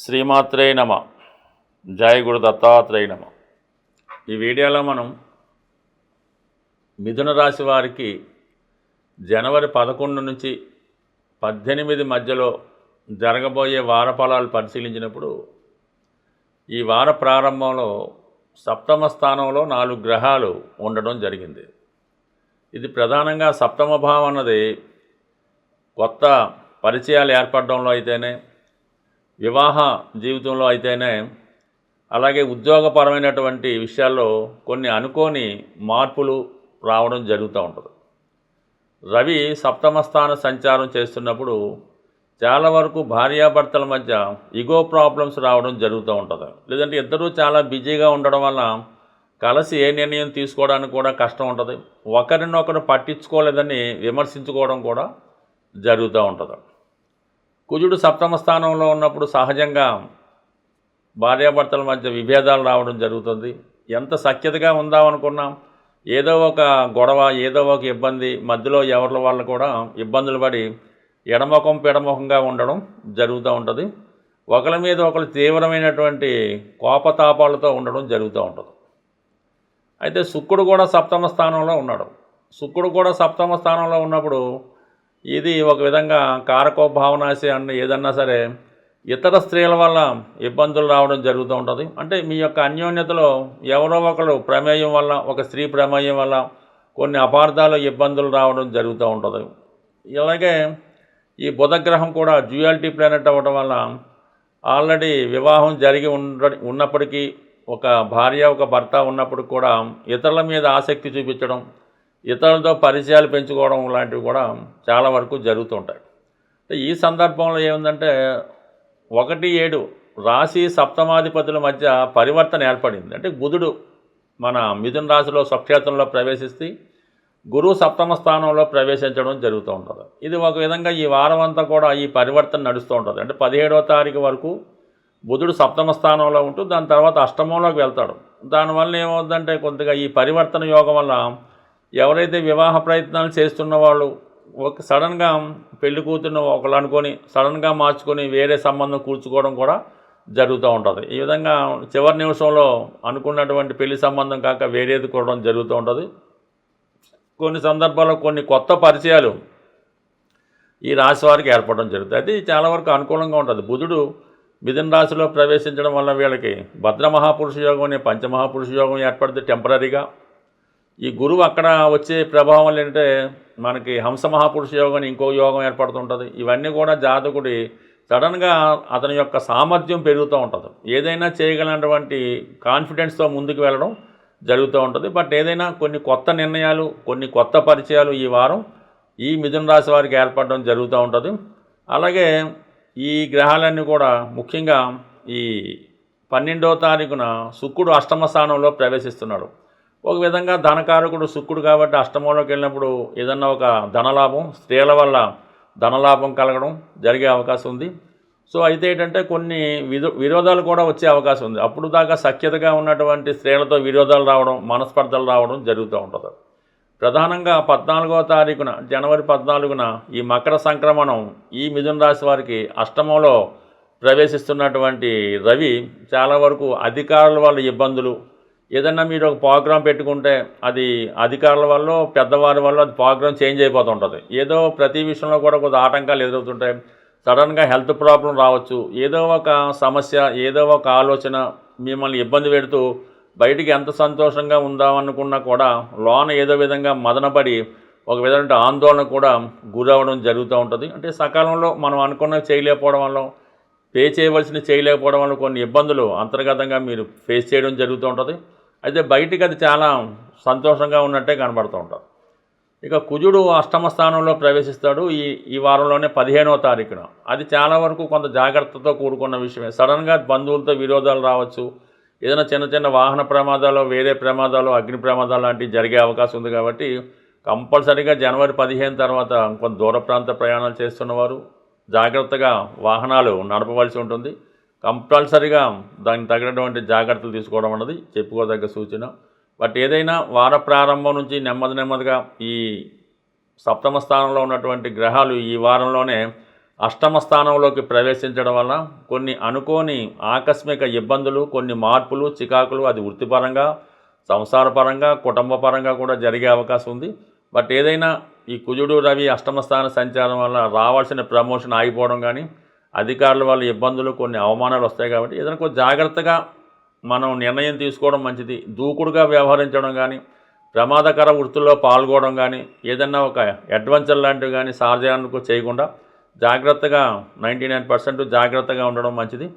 శ్రీమాత్రే నమ. జయ గురు దత్తాత్రేయ నమ. ఈ వీడియోలో మనం మిథున రాశి వారికి జనవరి 11 నుంచి 18 మధ్యలో జరగబోయే వార ఫలాలు పరిశీలించినప్పుడు ఈ వార ప్రారంభంలో సప్తమ స్థానంలో 4 గ్రహాలు ఉండడం జరిగింది. ఇది ప్రధానంగా సప్తమ భావం అన్నది కొత్త పరిచయాలు ఏర్పడడంలో అయితేనే, వివాహ జీవితంలో అయితేనే, అలాగే ఉద్యోగపరమైనటువంటి విషయాల్లో కొన్ని అనుకోని మార్పులు రావడం జరుగుతూ ఉంటుంది. రవి సప్తమ స్థాన సంచారం చేస్తున్నప్పుడు చాలా వరకు భార్యాభర్తల మధ్య ఇగో ప్రాబ్లమ్స్ రావడం జరుగుతూ ఉంటుంది. లేదంటే ఇద్దరూ చాలా బిజీగా ఉండడం వల్ల కలిసి ఏ నిర్ణయం తీసుకోవడానికి కూడా కష్టం ఉంటుంది. ఒకరినొకరు పట్టించుకోలేదని విమర్శించుకోవడం కూడా జరుగుతూ ఉంటుంది. కుజుడు సప్తమ స్థానంలో ఉన్నప్పుడు సహజంగా భార్యాభర్తల మధ్య విభేదాలు రావడం జరుగుతుంది. ఎంత సఖ్యతగా ఉందామనుకున్నాం, ఏదో ఒక గొడవ, ఏదో ఒక ఇబ్బంది మధ్యలో ఎవరి వాళ్ళు కూడా ఇబ్బందులు పడి ఎడముఖం పిడముఖంగా ఉండడం జరుగుతూ ఉంటుంది. ఒకరి మీద ఒకరు తీవ్రమైనటువంటి కోపతాపాలతో ఉండడం జరుగుతూ ఉంటుంది. అయితే శుక్రుడు కూడా సప్తమ స్థానంలో ఉన్నాడు. శుక్రుడు కూడా సప్తమ స్థానంలో ఉన్నప్పుడు ఇది ఒక విధంగా కారకోభావనాశి అన్న ఏదన్నా సరే ఇతర స్త్రీల వల్ల ఇబ్బందులు రావడం జరుగుతూ ఉంటుంది. అంటే మీ యొక్క అన్యోన్యతలో ఎవరో ఒకరు ప్రమేయం వల్ల, ఒక స్త్రీ ప్రమేయం వల్ల కొన్ని అపార్థాలు, ఇబ్బందులు రావడం జరుగుతూ ఉంటుంది. అలాగే ఈ బుధగ్రహం కూడా డ్యూయాలిటీ ప్లానెట్ అవ్వడం వల్ల ఆల్రెడీ వివాహం జరిగి ఉన్నప్పటికీ, ఒక భార్య ఒక భర్త ఉన్నప్పుడు కూడా ఇతరుల మీద ఆసక్తి చూపించడం, ఇతరులతో పరిచయాలు పెంచుకోవడం లాంటివి కూడా చాలా వరకు జరుగుతూ ఉంటాయి. ఈ సందర్భంలో ఏముందంటే 1-7 రాశి సప్తమాధిపతుల మధ్య పరివర్తన ఏర్పడింది. అంటే బుధుడు మన మిథున రాశిలో స్వక్షేత్రంలో ప్రవేశిస్తే గురువు సప్తమ స్థానంలో ప్రవేశించడం జరుగుతూ ఉంటుంది. ఇది ఒక విధంగా ఈ వారం అంతా కూడా ఈ పరివర్తన నడుస్తూ ఉంటుంది. అంటే 17వ తారీఖు వరకు బుధుడు సప్తమ స్థానంలో ఉంటూ దాని తర్వాత అష్టమంలోకి వెళ్తాడు. దానివల్ల ఏమవుతుందంటే కొద్దిగా ఈ పరివర్తన యోగం వల్ల ఎవరైతే వివాహ ప్రయత్నాలు చేస్తున్న వాళ్ళు ఒక సడన్గా పెళ్లి కూతురును ఒకళ్ళు అనుకొని సడన్గా మార్చుకొని వేరే సంబంధం కూర్చుకోవడం కూడా జరుగుతూ ఉంటుంది. ఈ విధంగా చివరి నిమిషంలో అనుకున్నటువంటి పెళ్లి సంబంధం కాక వేరేది కూడా జరుగుతూ ఉంటుంది. కొన్ని సందర్భాల్లో కొన్ని కొత్త పరిచయాలు ఈ రాశి వారికి ఏర్పడడం జరుగుతుంది. అది చాలా వరకు అనుకూలంగా ఉంటుంది. బుధుడు మిథున రాశిలో ప్రవేశించడం వల్ల వీళ్ళకి భద్రమహాపురుష యోగం అనే పంచమహాపురుష యోగం ఏర్పడుతుంది టెంపరీగా. ఈ గురువు అక్కడ వచ్చే ప్రభావం ఏంటంటే మనకి హంస మహాపురుష యోగం అని ఇంకో యోగం ఏర్పడుతుంటుంది. ఇవన్నీ కూడా జాతకుడి సడన్గా అతని యొక్క సామర్థ్యం పెరుగుతూ ఉంటుంది. ఏదైనా చేయగలనటువంటి కాన్ఫిడెన్స్తో ముందుకు వెళ్ళడం జరుగుతూ ఉంటుంది. బట్ ఏదైనా కొన్ని కొత్త నిర్ణయాలు, కొన్ని కొత్త పరిచయాలు ఈ వారం ఈ మిథున రాశి వారికి ఏర్పడడం జరుగుతూ ఉంటుంది. అలాగే ఈ గ్రహాలన్నీ కూడా ముఖ్యంగా ఈ 12వ తారీఖున శుక్రుడు అష్టమ స్థానంలో ప్రవేశిస్తున్నాడు. ఒక విధంగా ధనకారకుడు శుక్రుడు కాబట్టి అష్టమంలోకి వెళ్ళినప్పుడు ఏదన్నా ఒక ధనలాభం, స్త్రీల వల్ల ధనలాభం కలగడం జరిగే అవకాశం ఉంది. సో అయితే ఏంటంటే కొన్ని విరోధాలు కూడా వచ్చే అవకాశం ఉంది. అప్పుడు దాకా సఖ్యతగా ఉన్నటువంటి స్త్రీలతో విరోధాలు రావడం, మనస్పర్ధలు రావడం జరుగుతూ ఉంటుంది. ప్రధానంగా 14వ తారీఖున జనవరి 14న ఈ మకర సంక్రమణం ఈ మిథున రాశి వారికి అష్టమంలో ప్రవేశిస్తున్నటువంటి రవి చాలా వరకు అధికారుల వల్ల ఇబ్బందులు, ఏదన్నా మీరు ఒక ప్రోగ్రాం పెట్టుకుంటే అది అధికారుల వల్ల, పెద్దవారి వల్ల అది ప్రోగ్రాం చేంజ్ అయిపోతుంటుంది. ఏదో ప్రతి విషయంలో కూడా కొద్ది ఆటంకాలు ఎదురవుతుంటాయి. సడన్గా హెల్త్ ప్రాబ్లం రావచ్చు. ఏదో ఒక సమస్య, ఏదో ఒక ఆలోచన మిమ్మల్ని ఇబ్బంది పెడుతూ బయటికి ఎంత సంతోషంగా ఉందామనుకున్నా కూడా లోన ఏదో విధంగా మదనపడి ఒక విధమైన ఆందోళన కూడా గురవడం జరుగుతూ ఉంటుంది. అంటే సకాలంలో మనం అనుకున్నవి చేయలేకపోవడం వల్ల, పే చేయవలసినవి చేయలేకపోవడం వల్ల కొన్ని ఇబ్బందులు అంతర్గతంగా మీరు ఫేస్ చేయడం జరుగుతూ ఉంటుంది. అయితే బయటికి అది చాలా సంతోషంగా ఉన్నట్టే కనబడుతూ ఉంటారు. ఇక కుజుడు అష్టమ స్థానంలో ప్రవేశిస్తాడు ఈ వారంలోనే 15వ తారీఖున. అది చాలా వరకు కొంత జాగ్రత్తతో కూడుకున్న విషయమే. సడన్గా బంధువులతో విరోధాలు రావచ్చు. ఏదైనా చిన్న చిన్న వాహన ప్రమాదాలు, వేరే ప్రమాదాలు, అగ్ని ప్రమాదాలు లాంటివి జరిగే అవకాశం ఉంది. కాబట్టి కంపల్సరీగా జనవరి 15 తర్వాత కొంత దూర ప్రాంత ప్రయాణాలు చేస్తున్నవారు జాగ్రత్తగా వాహనాలు నడపవలసి ఉంటుంది. కంపల్సరీగా దానికి తగినటువంటి జాగ్రత్తలు తీసుకోవడం అన్నది చెప్పుకోదగ్గ సూచన. బట్ ఏదైనా వార ప్రారంభం నుంచి నెమ్మదిగా ఈ సప్తమ స్థానంలో ఉన్నటువంటి గ్రహాలు ఈ వారంలోనే అష్టమ స్థానంలోకి ప్రవేశించడం వల్ల కొన్ని అనుకోని ఆకస్మిక ఇబ్బందులు, కొన్ని మార్పులు, చికాకులు, అది వృత్తిపరంగా, సంసారపరంగా, కుటుంబపరంగా కూడా జరిగే అవకాశం ఉంది. బట్ ఏదైనా ఈ కుజుడు రవి అష్టమ స్థాన సంచారం వల్ల రావాల్సిన ప్రమోషన్ ఆగిపోవడం కానీ, అధికారుల వల్ల ఇబ్బందులు, కొన్ని అవమానాలు వస్తాయి. కాబట్టి ఏదైనా కొంచెం జాగ్రత్తగా మనం నిర్ణయం తీసుకోవడం మంచిది. దూకుడుగా వ్యవహరించడం కానీ, ప్రమాదకర వృత్తుల్లో పాల్గొనడం కానీ, ఏదన్నా ఒక అడ్వెంచర్ లాంటివి కానీ సార్వజనికు చేయకుండా జాగ్రత్తగా 99% జాగ్రత్తగా ఉండడం మంచిది.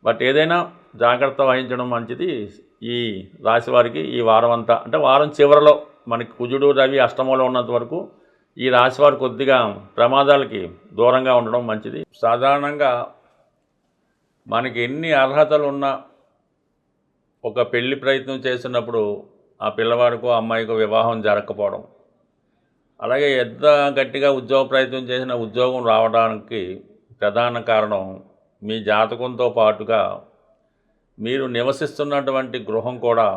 బట్ ఏదైనా జాగ్రత్త వహించడం మంచిది. ఈ రాశి వారికి ఈ వారం అంతా, అంటే వారం చివరిలో మనకి కుజుడు రవి అష్టమంలో ఉన్నంత వరకు ఈ రాశి వారు కొద్దిగా ప్రమాదాలకి దూరంగా ఉండడం మంచిది. సాధారణంగా మనకి ఎన్ని అర్హతలు ఉన్నా ఒక పెళ్లి ప్రయత్నం చేస్తున్నప్పుడు ఆ పిల్లవాడికో అమ్మాయికో వివాహం జరగకపోవడం, అలాగే ఎంత గట్టిగా ఉద్యోగ ప్రయత్నం చేసిన ఉద్యోగం రావడానికి ప్రధాన కారణం మీ జాతకంతో పాటుగా మీరు నివసిస్తున్నటువంటి గృహం కూడా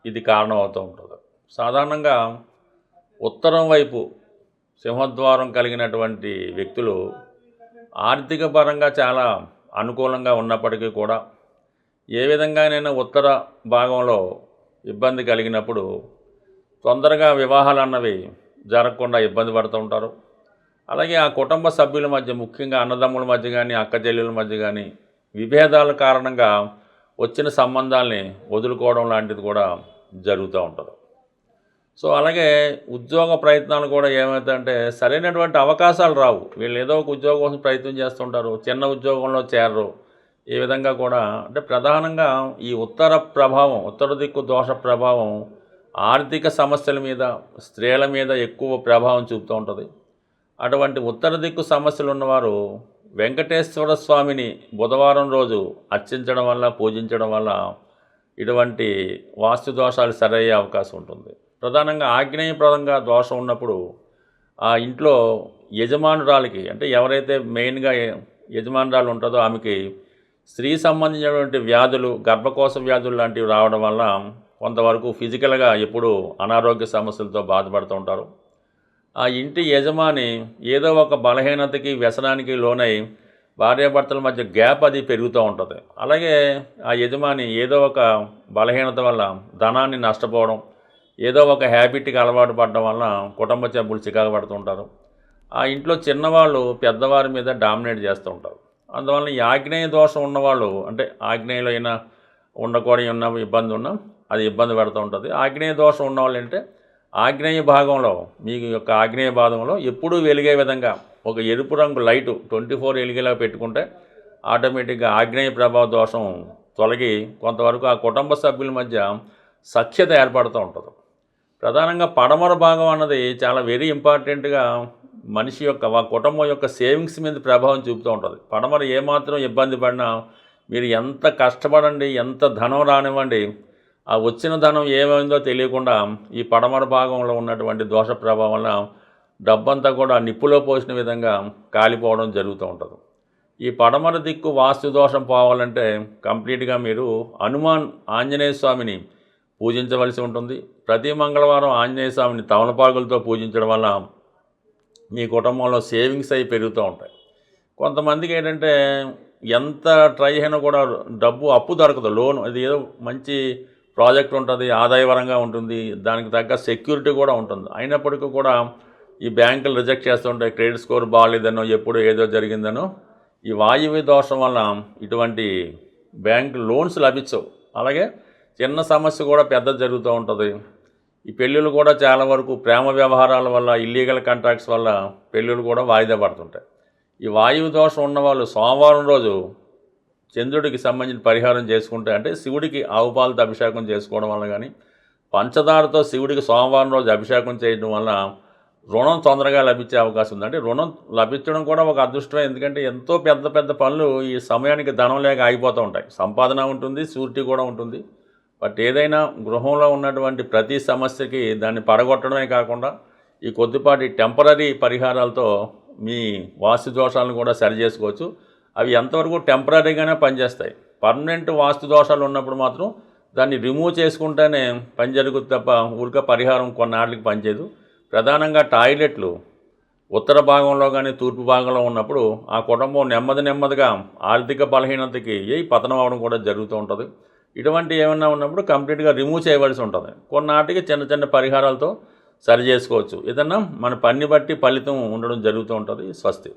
ఇది కారణం అవుతూ ఉంటుంది. సాధారణంగా ఉత్తరం వైపు సింహద్వారం కలిగినటువంటి వ్యక్తులు ఆర్థిక పరంగా చాలా అనుకూలంగా ఉన్నప్పటికీ కూడా ఏ విధంగానైనా ఉత్తర భాగంలో ఇబ్బంది కలిగినప్పుడు తొందరగా వివాహాలు అన్నవి జరగకుండా ఇబ్బంది పడుతూ ఉంటారు. అలాగే ఆ కుటుంబ సభ్యుల మధ్య, ముఖ్యంగా అన్నదమ్ముల మధ్య కానీ, అక్క చెల్లెల మధ్య కానీ విభేదాల కారణంగా వచ్చిన సంబంధాల్ని వదులుకోవడం లాంటిది కూడా జరుగుతూ ఉంటుంది. సో అలాగే ఉద్యోగ ప్రయత్నాలు కూడా ఏమవుతాయంటే సరైనటువంటి అవకాశాలు రావు. వీళ్ళు ఏదో ఒక ఉద్యోగం కోసం ప్రయత్నం చేస్తుంటారు, చిన్న ఉద్యోగంలో చేరరు. ఈ విధంగా కూడా, అంటే ప్రధానంగా ఈ ఉత్తర ప్రభావం, ఉత్తర దిక్కు దోష ప్రభావం ఆర్థిక సమస్యల మీద, స్త్రీల మీద ఎక్కువ ప్రభావం చూపుతూ ఉంటుంది. అటువంటి ఉత్తర దిక్కు సమస్యలు ఉన్నవారు వెంకటేశ్వర స్వామిని బుధవారం రోజు అర్చించడం వల్ల, పూజించడం వల్ల ఇటువంటి వాస్తు దోషాలు సరయ్యే అవకాశం ఉంటుంది. ప్రధానంగా ఆగ్నేయప్రదంగా దోషం ఉన్నప్పుడు ఆ ఇంట్లో యజమానురాలికి, అంటే ఎవరైతే మెయిన్గా యజమానురాలు ఉంటుందో ఆమెకి స్త్రీ సంబంధించినటువంటి వ్యాధులు, గర్భకోశ వ్యాధులు లాంటివి రావడం వల్ల కొంతవరకు ఫిజికల్గా ఎప్పుడూ అనారోగ్య సమస్యలతో బాధపడుతూ ఉంటారు. ఆ ఇంటి యజమాని ఏదో ఒక బలహీనతకి, వ్యసనానికి లోనై భార్యాభర్తల మధ్య గ్యాప్ అది పెరుగుతూ ఉంటుంది. అలాగే ఆ యజమాని ఏదో ఒక బలహీనత వల్ల ధనాన్ని నష్టపోవడం, ఏదో ఒక హ్యాబిట్కి అలవాటు పడడం వల్ల కుటుంబ సభ్యులు చికాకు పడుతూ ఉంటారు. ఆ ఇంట్లో చిన్నవాళ్ళు పెద్దవారి మీద డామినేట్ చేస్తూ ఉంటారు. అందువల్ల ఈ ఆగ్నేయ దోషం ఉన్నవాళ్ళు, అంటే ఆగ్నేయలో అయినా ఉండకూడని ఉన్న ఇబ్బంది ఉన్నా అది ఇబ్బంది పడుతూ ఉంటుంది. ఆగ్నేయ దోషం ఉన్నవాళ్ళు అంటే ఆగ్నేయ భాగంలో, మీ యొక్క ఆగ్నేయ భాగంలో ఎప్పుడూ వెలిగే విధంగా ఒక ఎరుపు రంగు లైటు 24 వెలిగేలా పెట్టుకుంటే ఆటోమేటిక్గా ఆగ్నేయ ప్రభావ దోషం తొలగి కొంతవరకు ఆ కుటుంబ సభ్యుల మధ్య సఖ్యత ఏర్పడుతూ ఉంటుంది. ప్రధానంగా పడమర భాగం అన్నది చాలా వెరీ ఇంపార్టెంట్గా మనిషి యొక్క, కుటుంబం యొక్క సేవింగ్స్ మీద ప్రభావం చూపుతూ ఉంటుంది. పడమర ఏమాత్రం ఇబ్బంది పడినా మీరు ఎంత కష్టపడండి, ఎంత ధనం రానివ్వండి, ఆ వచ్చిన ధనం ఏమైందో తెలియకుండా ఈ పడమర భాగంలో ఉన్నటువంటి దోష ప్రభావం వల్ల డబ్బంతా కూడా నిప్పులో పోసిన విధంగా కాలిపోవడం జరుగుతూ ఉంటుంది. ఈ పడమర దిక్కు వాస్తు దోషం పోవాలంటే కంప్లీట్గా మీరు హనుమాన్ ఆంజనేయ స్వామిని పూజించవలసి ఉంటుంది. ప్రతి మంగళవారం ఆంజనేయ స్వామిని తమలపాకులతో పూజించడం వల్ల మీ కుటుంబంలో సేవింగ్స్ అవి పెరుగుతూ ఉంటాయి. కొంతమందికి ఏంటంటే ఎంత ట్రై అయినా కూడా డబ్బు అప్పు దొరకదు, లోన్, అది ఏదో మంచి ప్రాజెక్ట్ ఉంటుంది, ఆదాయపరంగా ఉంటుంది, దానికి తగ్గ సెక్యూరిటీ కూడా ఉంటుంది, అయినప్పటికీ కూడా ఈ బ్యాంకులు రిజెక్ట్ చేస్తుంటాయి. క్రెడిట్ స్కోర్ బాగాలేదనో, ఎప్పుడు ఏదో జరిగిందనో. ఈ వాయువ్య దోషం వల్ల ఇటువంటి బ్యాంక్ లోన్స్ లభించవు. అలాగే చిన్న సమస్య కూడా పెద్ద జరుగుతూ ఉంటుంది. ఈ పెళ్ళిళ్ళు కూడా చాలా వరకు ప్రేమ వ్యవహారాల వల్ల, ఇల్లీగల్ కాంట్రాక్ట్స్ వల్ల పెళ్ళిళ్ళు కూడా వాయిదా పడుతుంటాయి. ఈ వాయువు దోషం ఉన్నవాళ్ళు సోమవారం రోజు చంద్రుడికి సంబంధించిన పరిహారం చేసుకుంటే, అంటే శివుడికి ఆవు పాలతో అభిషేకం చేసుకోవడం వల్ల కానీ, పంచదారతో శివుడికి సోమవారం రోజు అభిషేకం చేయడం వల్ల రుణం తొందరగా లభించే అవకాశం ఉంది. అంటే రుణం లభించడం కూడా ఒక అదృష్టమే. ఎందుకంటే ఎంతో పెద్ద పెద్ద పనులు ఈ సమయానికి ధనం లేక ఆగిపోతూ ఉంటాయి. సంపాదన ఉంటుంది, షూరిటీ కూడా ఉంటుంది. బట్ ఏదైనా గృహంలో ఉన్నటువంటి ప్రతి సమస్యకి దాన్ని పడగొట్టడమే కాకుండా ఈ కొద్దిపాటి టెంపరీ పరిహారాలతో మీ వాస్తు దోషాలను కూడా సరి చేసుకోవచ్చు. అవి ఎంతవరకు టెంపరీగానే పనిచేస్తాయి. పర్మనెంట్ వాస్తు దోషాలు ఉన్నప్పుడు మాత్రం దాన్ని రిమూవ్ చేసుకుంటేనే పని జరుగుతుంది తప్ప ఊరికే పరిహారం కొన్నాళ్ళకి పనిచేయదు. ప్రధానంగా టాయిలెట్లు ఉత్తర భాగంలో కానీ తూర్పు భాగంలో ఉన్నప్పుడు ఆ కుటుంబం నెమ్మదిగా ఆర్థిక బలహీనతకి పతనం అవ్వడం కూడా జరుగుతూ ఉంటుంది. ఇటువంటి ఏమన్నా ఉన్నప్పుడు కంప్లీట్గా రిమూవ్ చేయవలసి ఉంటుంది. కొన్నాటికి చిన్న పరిహారాలతో సరి చేసుకోవచ్చు. ఏదన్నా మన పని బట్టి ఫలితం ఉండడం జరుగుతూ ఉంటుంది. స్వస్తి.